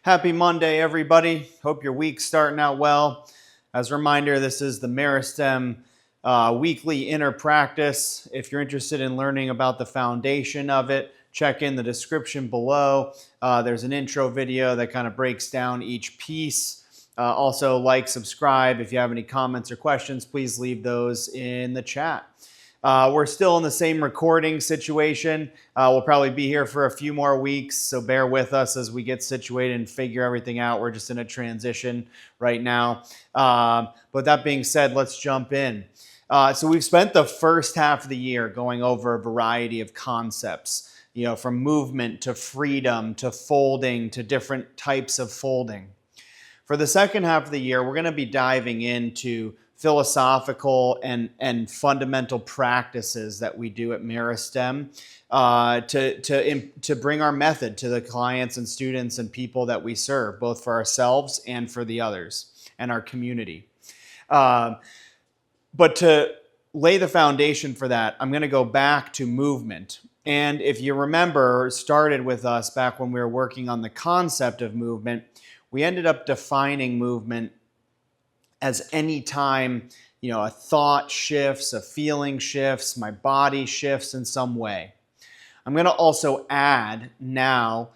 Happy Monday, everybody. Hope your week's starting out well. As a reminder, this is the Meristem weekly inner practice. If you're interested in learning about the foundation of it, check in the description below. There's an intro video that kind of breaks down each piece. Also, like, subscribe. If you have any comments or questions, please leave those in the chat. We're still in the same recording situation. We'll probably be here for a few more weeks, so bear with us as we get situated and figure everything out. We're just in a transition right now. But that being said, let's jump in. So we've spent the first half of the year going over a variety of concepts, from movement to freedom to folding to different types of folding. For the second half of the year, we're going to be diving into philosophical and fundamental practices that we do at Meristem to bring our method to the clients and students and people that we serve, both for ourselves and for the others and our community. But to lay the foundation for that, I'm going to go back to movement. And if you remember, started with us back when we were working on the concept of movement, we ended up defining movement as any time, a thought shifts, a feeling shifts, my body shifts in some way. I'm going to also add now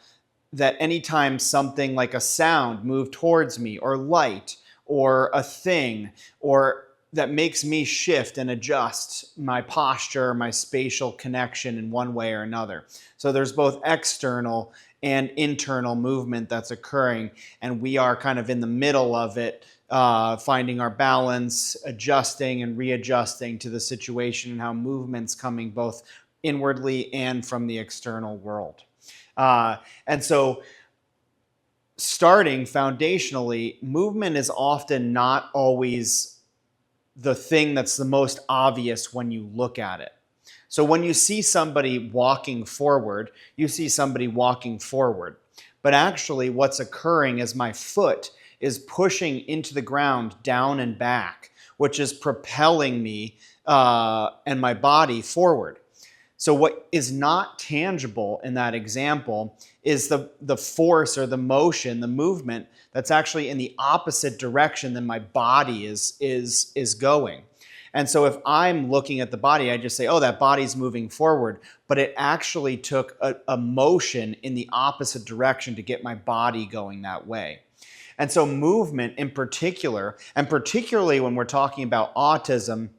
that anytime something like a sound moved towards me, or light, or a thing, or that makes me shift and adjust my posture, my spatial connection in one way or another. So there's both external and internal movement that's occurring, and we are kind of in the middle of it, finding our balance, adjusting and readjusting to the situation and how movement's coming both inwardly and from the external world. And so starting foundationally, movement is often not always the thing that's the most obvious when you look at it. So when you see somebody walking forward, you see somebody walking forward. But actually what's occurring is my foot is pushing into the ground down and back, which is propelling me and my body forward. So what is not tangible in that example is the force or the motion, the movement that's actually in the opposite direction than my body is going. And so if I'm looking at the body, I just say, oh, that body's moving forward. But it actually took a motion in the opposite direction to get my body going that way. And so movement in particular, and particularly when we're talking about autism,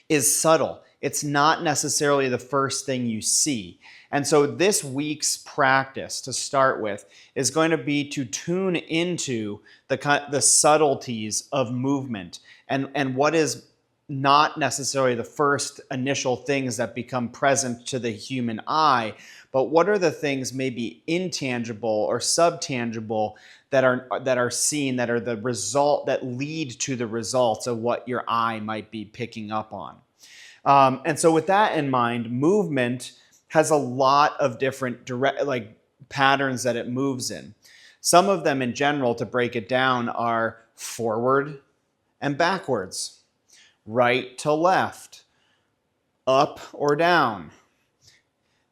is subtle. It's not necessarily the first thing you see. And so this week's practice to start with is going to be to tune into the subtleties of movement and what is not necessarily the first initial things that become present to the human eye, but what are the things maybe intangible or subtangible that are seen, that are the result, that lead to the results of what your eye might be picking up on. And so with that in mind, movement has a lot of different patterns that it moves in. Some of them in general, to break it down, are forward and backwards, right to left, up or down.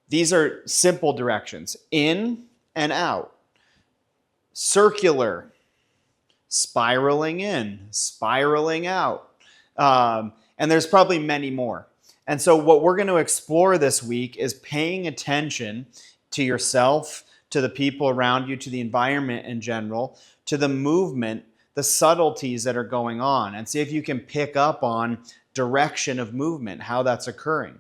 These are simple directions, in and out. Circular, spiraling in, spiraling out. And there's probably many more. And so what we're going to explore this week is paying attention to yourself, to the people around you, to the environment in general, to the movement, the subtleties that are going on, and see if you can pick up on direction of movement, how that's occurring.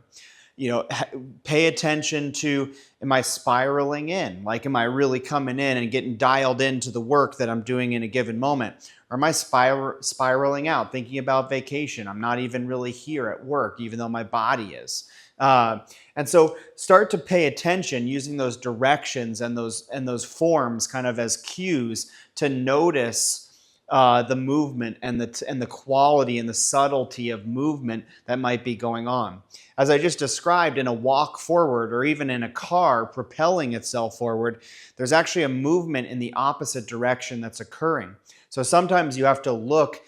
Pay attention to, am I spiraling in? Like, am I really coming in and getting dialed into the work that I'm doing in a given moment? Or am I spiraling out, thinking about vacation? I'm not even really here at work, even though my body is. And so start to pay attention using those directions and those forms kind of as cues to notice the movement and the quality and the subtlety of movement that might be going on. As I just described, in a walk forward or even in a car propelling itself forward, there's actually a movement in the opposite direction that's occurring. So sometimes you have to look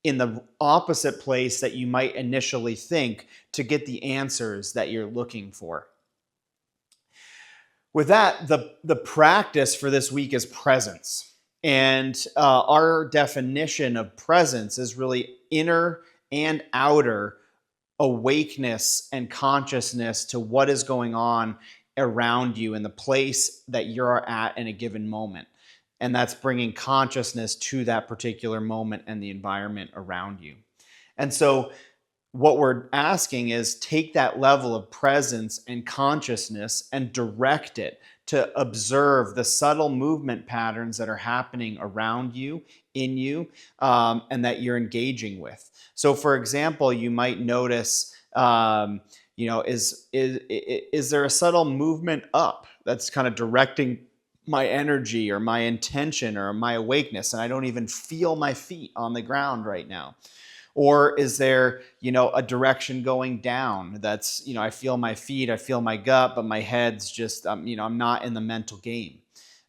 in the opposite place that you might initially think to get the answers that you're looking for. With that, the practice for this week is presence. And our definition of presence is really inner and outer awakeness and consciousness to what is going on around you in the place that you're at in a given moment. And that's bringing consciousness to that particular moment and the environment around you. And so what we're asking is take that level of presence and consciousness and direct it to observe the subtle movement patterns that are happening around you, in you, and that you're engaging with. So, for example, you might notice, is there a subtle movement up that's kind of directing my energy or my intention or my awakeness, and I don't even feel my feet on the ground right now? Or is there, a direction going down that's, I feel my feet, I feel my gut, but my head's just, I'm not in the mental game.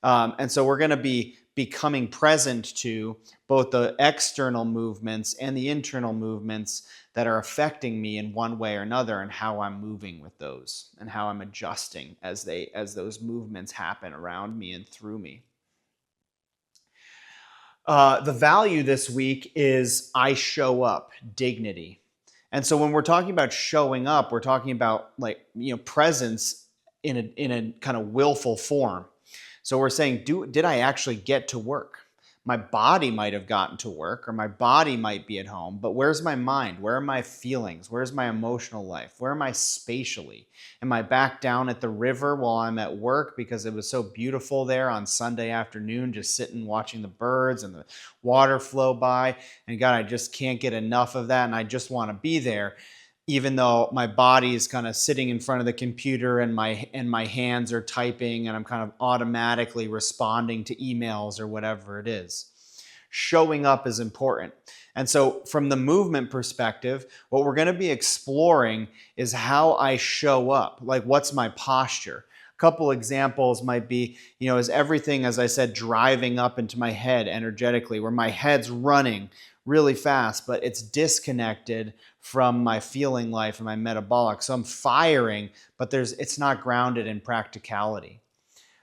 And so we're going to be becoming present to both the external movements and the internal movements that are affecting me in one way or another, and how I'm moving with those and how I'm adjusting as those movements happen around me and through me. The value this week is I show up, dignity. And so when we're talking about showing up, we're talking about presence in a kind of willful form. So we're saying, did I actually get to work? My body might have gotten to work, or my body might be at home, but where's my mind? Where are my feelings? Where's my emotional life? Where am I spatially? Am I back down at the river while I'm at work because it was so beautiful there on Sunday afternoon, just sitting watching the birds and the water flow by? And God, I just can't get enough of that, and I just want to be there, even though my body is kind of sitting in front of the computer and my hands are typing and I'm kind of automatically responding to emails or whatever it is. Showing up is important. And so from the movement perspective, what we're going to be exploring is how I show up. Like, what's my posture? A couple examples might be, is everything, as I said, driving up into my head energetically, where my head's running really fast, but it's disconnected from my feeling life and my metabolic. So I'm firing, but it's not grounded in practicality.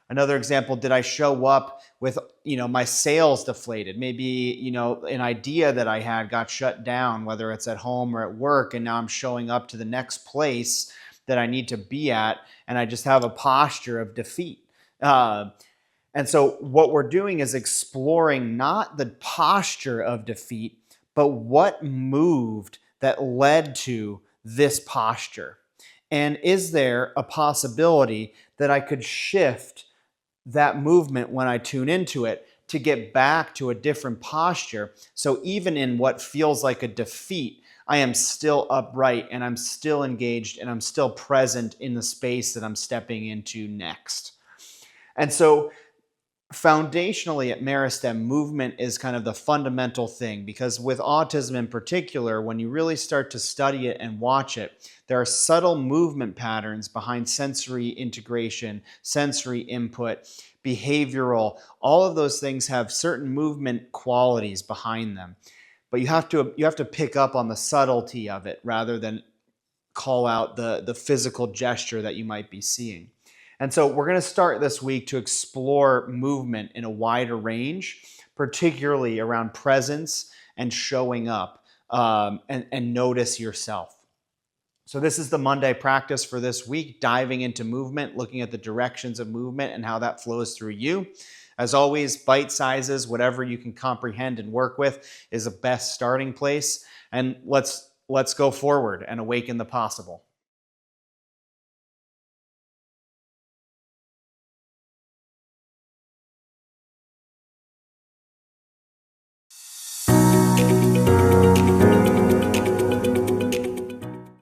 Another example, did I show up with, my sales deflated? Maybe, an idea that I had got shut down, whether it's at home or at work, and now I'm showing up to the next place that I need to be at, and I just have a posture of defeat. And so what we're doing is exploring not the posture of defeat, but what moved that led to this posture. And is there a possibility that I could shift that movement when I tune into it to get back to a different posture? So even in what feels like a defeat, I am still upright and I'm still engaged and I'm still present in the space that I'm stepping into next. And so foundationally at Meristem, movement is kind of the fundamental thing, because with autism in particular, when you really start to study it and watch it, there are subtle movement patterns behind sensory integration, sensory input, behavioral. All of those things have certain movement qualities behind them. But you have to pick up on the subtlety of it rather than call out the physical gesture that you might be seeing. And so we're going to start this week to explore movement in a wider range, particularly around presence and showing up, and notice yourself. So this is the Monday practice for this week, diving into movement, looking at the directions of movement and how that flows through you. As always, bite sizes, whatever you can comprehend and work with, is the best starting place. And let's go forward and awaken the possible.